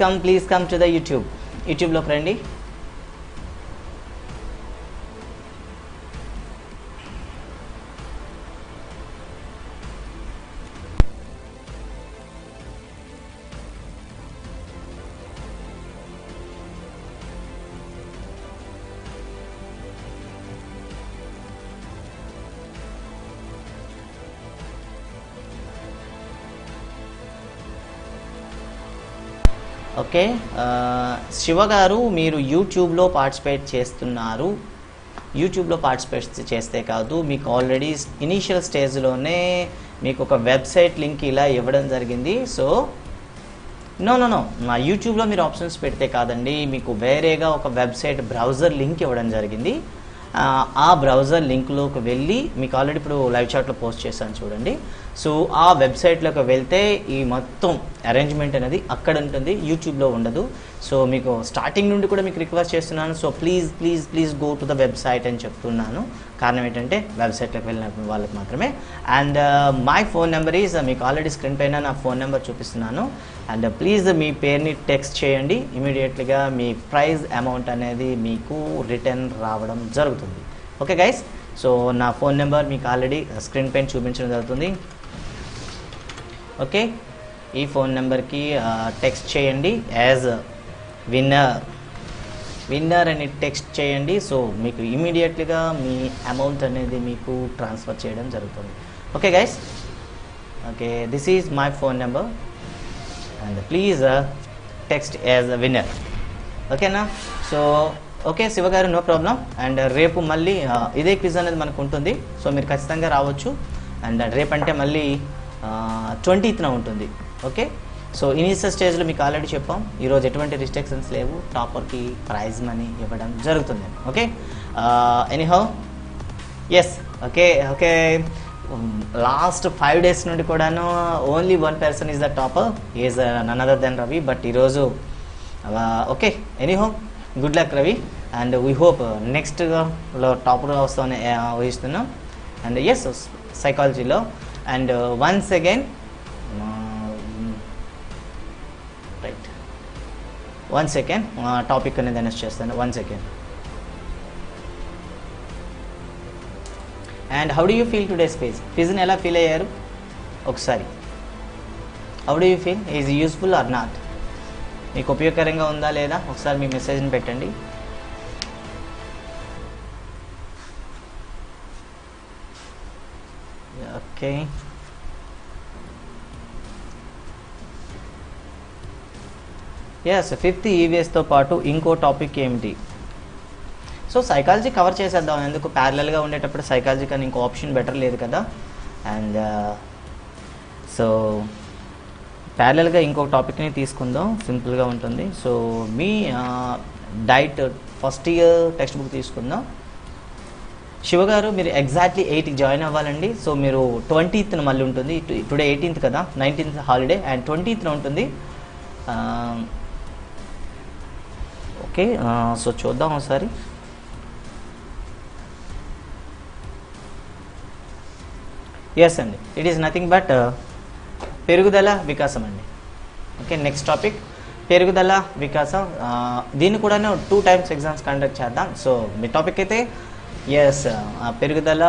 come to the యూట్యూబ్లోకి రండి. ఓకే, శివ గారు మీరు యూట్యూబ్లో పార్టిసిపేట్ చేస్తున్నారు. యూట్యూబ్లో పార్టిసిపేట్ చేస్తే కాదు, మీకు ఆల్రెడీ ఇనీషియల్ స్టేజ్లోనే మీకు ఒక వెబ్సైట్ లింక్ ఇలా ఇవ్వడం జరిగింది. సో నో మా యూట్యూబ్లో మీరు ఆప్షన్స్ పెడితే కాదండి, మీకు వేరేగా ఒక వెబ్సైట్ బ్రౌజర్ లింక్ ఇవ్వడం జరిగింది. ఆ బ్రౌజర్ లింక్లోకి వెళ్ళి మీకు ఆల్రెడీ ఇప్పుడు లైవ్ చాట్లో పోస్ట్ చేశాను చూడండి. సో ఆ వెబ్సైట్లోకి వెళ్తే ఈ మొత్తం అరేంజ్మెంట్ అనేది అక్కడ ఉంటుంది, యూట్యూబ్లో ఉండదు. సో మీకు స్టార్టింగ్ నుండి కూడా మీకు రిక్వెస్ట్ చేస్తున్నాను, so please go to the website అని చెప్తున్నాను. కారణం ఏంటంటే వెబ్సైట్లోకి వెళ్ళిన వాళ్ళకి మాత్రమే. And my phone number is, మీకు ఆల్రెడీ స్క్రీన్ పైన నా ఫోన్ నెంబర్ చూపిస్తున్నాను. అండ్ ప్లీజ్ మీ పేరుని టెక్స్ట్ చేయండి, ఇమీడియట్లీగా మీ ప్రైజ్ అమౌంట్ అనేది మీకు రిటర్న్ రావడం జరుగుతుంది. ఓకే గైస్, సో నా ఫోన్ నెంబర్ మీకు ఆల్రెడీ స్క్రీన్ పైన చూపించడం జరుగుతుంది. ఓకే, ఈ ఫోన్ నెంబర్కి టెక్స్ట్ చేయండి యాజ్ విన్నర్ అని టెక్స్ట్ చేయండి. సో మీకు ఇమీడియట్లీగా మీ అమౌంట్ అనేది మీకు ట్రాన్స్ఫర్ చేయడం జరుగుతుంది. Okay guys, okay this is my phone number and please text as a winner. ఓకేనా? సో ఓకే శివ గారు, నో ప్రాబ్లం. అండ్ రేపు మళ్ళీ ఇదే క్విజ్ అనేది మనకు ఉంటుంది, సో మీరు ఖచ్చితంగా రావచ్చు. అండ్ రేపంటే మళ్ళీ 20th ఉంటుంది. ఓకే, సో ఇనీషియల్ స్టేజ్లో మీకు ఆల్రెడీ చెప్పాం, ఈరోజు ఎటువంటి రిస్ట్రిక్షన్స్ లేవు, టాపర్కి ప్రైజ్ మనీ ఇవ్వడం జరుగుతుంది. Okay, anyhow yes okay last 5 days నుండి కూడాను only 1 person is the topper, is none other than Ravi. But ఈరోజు okay anyhow good luck Ravi, and we hope నెక్స్ట్లో టాపర్గా వస్తామని ఊహిస్తున్నాం. అండ్ ఎస్ సైకాలజీలో. And once again right, 1 second topic అనేది announce చేస్తాను. 1 second. And how do you feel today's క్విజ్ని ఎలా ఫీల్ అయ్యారు ఒకసారి? How do you feel? Is useful or not? మీకు ఉపయోగకరంగా ఉందా లేదా ఒకసారి మీ మెసేజ్ని పెట్టండి. ఓకే, ఎస్ 5th EVSతో పాటు ఇంకో టాపిక్ ఏమిటి? సో సైకాలజీ కవర్ చేసేద్దాం, ఎందుకు ప్యారలల్గా ఉండేటప్పుడు సైకాలజీ కానీ ఇంకో ఆప్షన్ బెటర్ లేదు కదా. అండ్ సో ప్యారలల్గా ఇంకొక టాపిక్ని తీసుకుందాం, సింపుల్గా ఉంటుంది. సో మీ DIET first year textbook తీసుకుందాం. శివ గారు మీరు ఎగ్జాక్ట్లీ 8కి జాయిన్ అవ్వాలండి. సో మీరు 20th మళ్ళీ ఉంటుంది. టుడే 18th కదా, 19th హాలిడే అండ్ 20th ఉంటుంది. ఓకే, సో చూద్దాం ఒకసారి. ఎస్ అండి, ఇట్ ఈస్ నథింగ్ బట్ పెరుగుదల వికాసం అండి. ఓకే, నెక్స్ట్ టాపిక్ పెరుగుదల వికాసం. దీన్ని కూడా 2 times ఎగ్జామ్స్ కండక్ట్ చేద్దాం. సో మీ టాపిక్ అయితే ఎస్ పెరుగుదల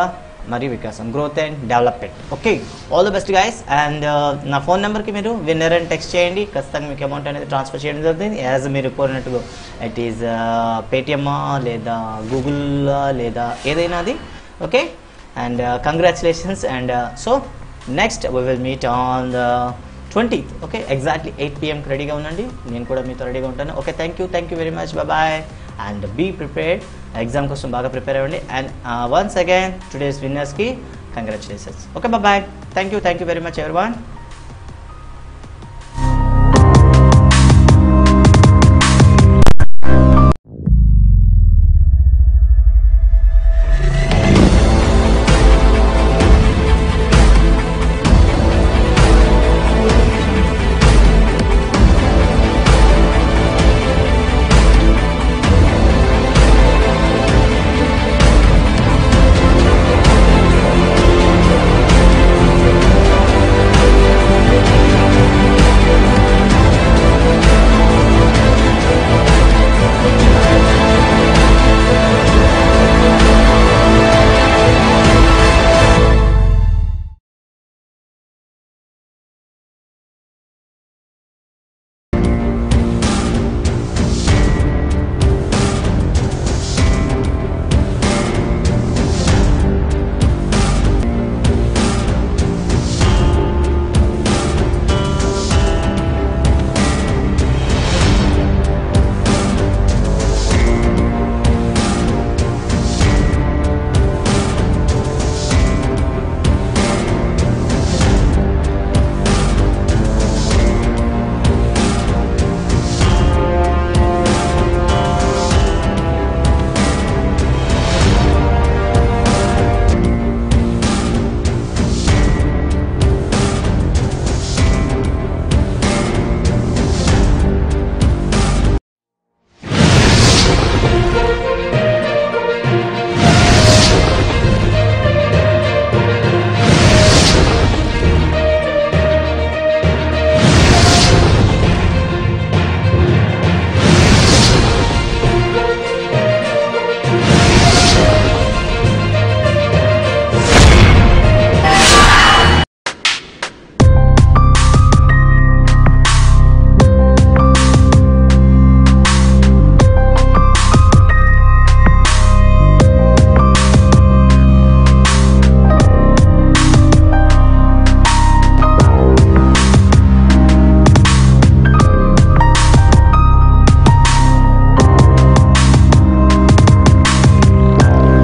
మరియు వికాసం, growth and development. Okay, all the best guys. And నా ఫోన్ నెంబర్కి మీరు విన్నర్ అని టెక్స్ట్ చేయండి. ఖచ్చితంగా మీకు అమౌంట్ అనేది ట్రాన్స్ఫర్ చేయడం జరుగుతుంది. యాజ్ మీరు కోరినట్టుగా ఇట్ ఈజ్ పేటిఎమ్మా లేదా గూగుల్ లేదా ఏదైనా అది. Okay, and congratulations. And so next we will meet on the 20th. Okay, exactly 8 PM రెడీగా ఉండండి. నేను కూడా మీతో రెడీగా ఉంటాను. Okay, thank you very much. Bye and be prepared. Exam కోసం బాగా ప్రిపేర్ అవ్వండి. అండ్ వన్స్ అగైన్ టుడేస్ విన్నర్స్కి congratulations. Okay, bye. Thank you very much everyone.